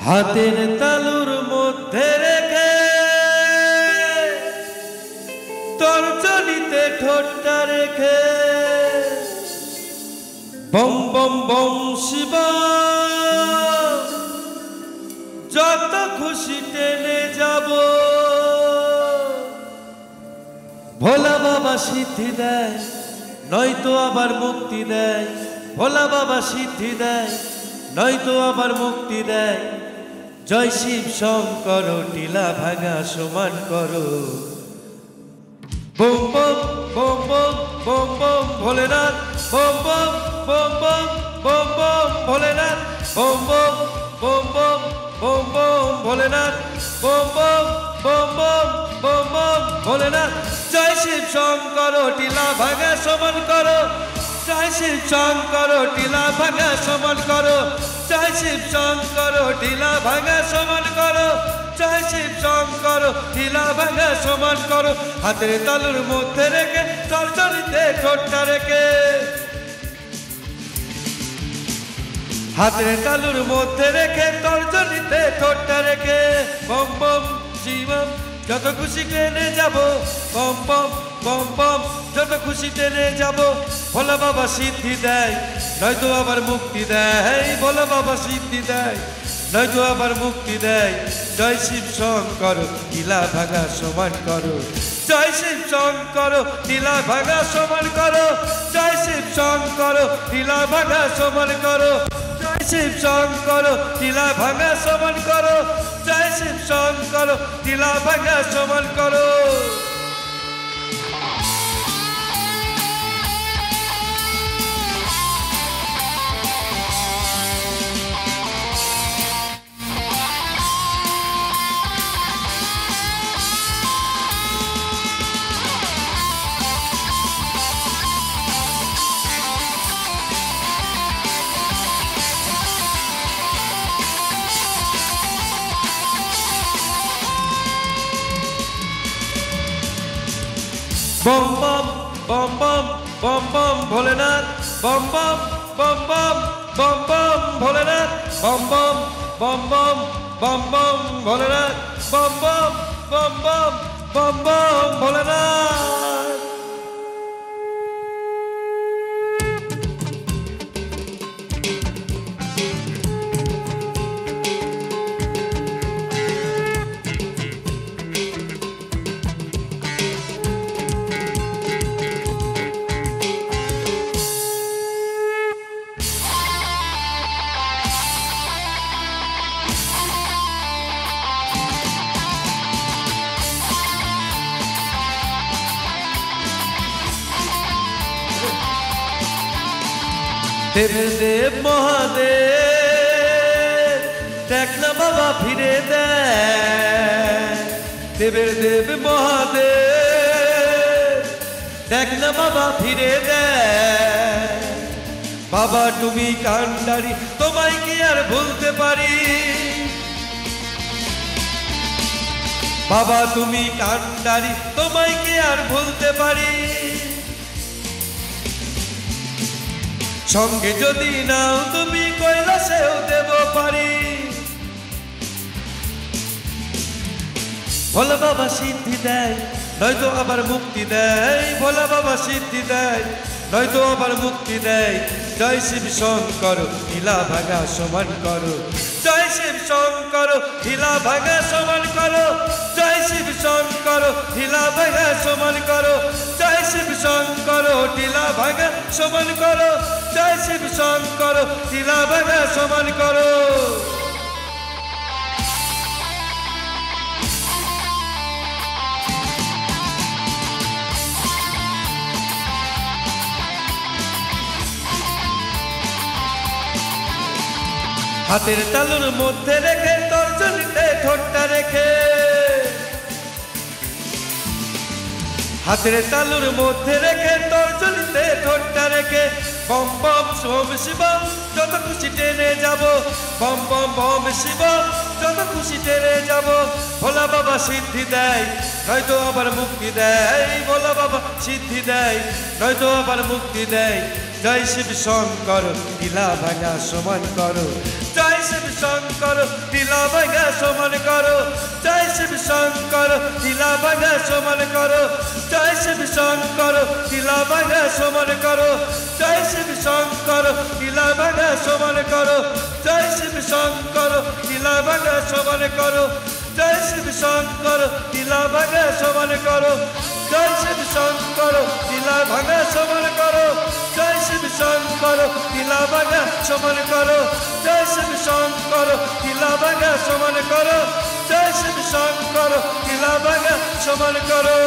হাতের তালুর মধ্যে রেখে তর্জনীতে ঠোঁটটা রেখে বম বম বম শিব যত খুশি টেনে যাব। ভোলা বাবা সিদ্ধি দেয় নয়তো আবার মুক্তি দেয়। ভোলা বাবা সিদ্ধি দেয় নয়তো আবার মুক্তি দেয়। জয় শিব শঙ্কর টিলা ভাঙা সমান করো। বম বম বম বম বম বম ভোলেনাথ বম বম বম বম বম বম ভোলেনাথ বম বম বম বম বম বম ভোলেনাথ বম বম বম বম বম বম ভোলেনাথ। জয় শিব শঙ্কর টিলা ভাঙা সমান করো। জয় শিব শঙ্কর টিলা ভাঙা সমান করো। জয় শিব শঙ্কর টিলা ভাঙা সমান করো। জয় শিব শঙ্কর টিলা ভাঙা সমান করো। হাতের তালুর মধ্যে রেখে তর্জনীতে ঠোঁটটা রেখে। হাতের তালুর মধ্যে রেখে তর্জনীতে ঠোঁটটা রেখে বম বম শিবম যত খুশি টেনে যাব। বম বম বম বম যত খুশি টেনে যাব। ভোলা বাবা সিদ্ধি দেয় নয়তো আবার মুক্তি দেয়। ভোলা বাবা সিদ্ধি দেয় নয়তো আবার মুক্তি দেয়। জয় শিব শঙ্কর টিলা ভাঙা সমান করো। জয় শিব শঙ্কর টিলা ভাঙা সমান করো। জয় শিব শঙ্কর টিলা ভাঙা সমান করো। জয় শিব শঙ্কর টিলা ভাঙা সমান করো। জয় শিব শঙ্কর টিলা ভাঙা সমান করো। বম বম বম বম বম বম ভোলেনাথ বম বম বম বম বম বম ভোলেনাথ বম বম বম বম বম বম ভোলেনাথ বম বম বম বম বম বম ভোলেনাথ। দেব দেব মহাদেব দেখ না বাবা ফিরে দেয়। দেবের দেব মহাদেব দেখ না বাবা ফিরে দেয়। বাবা তুমি কান্ডারি তোমায় কি আর ভুলতে পারি। বাবা তুমি কান্ডারি তোমায় কি আর ভুলতে পারি। সঙ্গে যদি নাও তুমি কৈলাসেও দেব পারি। ভোলা বাবা সিদ্ধি দেয় নয়তো আবার মুক্তি দেয়। ভোলা বাবা সিদ্ধি দেয় নয়তো আবার মুক্তি দেয়। জয় শিব শঙ্কর টিলা ভাঙা সমান করো। জয় শিব শঙ্কর টিলা ভাঙা সমান করো। জয় শিব শঙ্কর টিলা ভাঙা সমান করো। জয় শিব শঙ্কর টিলা ভাঙা সমান করো। জয় শিব শঙ্কর টিলা ভাঙা সমান করো। হাতের তালুর মধ্যে রেখে তর্জনীতে ঠোঁটটা রেখে। হাতের তালুর মধ্যে রেখে তর্জনীতে ঠোঁটটা রেখে বম বম বম শিবম যত খুশি টেনে যাব। বম বম বম শিবম যত খুশি টেনে যাব। ভোলা বাবা সিদ্ধি দেয় নয়তো আবার মুক্তি দেয়। ভোলা বাবা সিদ্ধি দেয় নয়তো আবার মুক্তি দেয়। জয় শিব শঙ্কর টিলা ভাঙা সমান করো। জয় শিব শঙ্কর লীলা ভাঙা সমান করো জয় শিব শঙ্কর লীলা ভাঙা সমান করো জয় শিব শঙ্কর লীলা ভাঙা সমান করো জয় শিব শঙ্কর লীলা ভাঙা সমান করো জয় শিব শঙ্কর লীলা ভাঙা সমান করো জয় শিব শঙ্কর লীলা ভাঙা সমান করো জয় শিব শঙ্কর লীলা ভাঙা সমান করো জয় শিব শঙ্কর লীলা ভাঙা সমান করো জয় শিব শঙ্কর লীলা ভাঙা সমান করো জয় শিব শঙ্কর লীলা ভাঙা সমান করো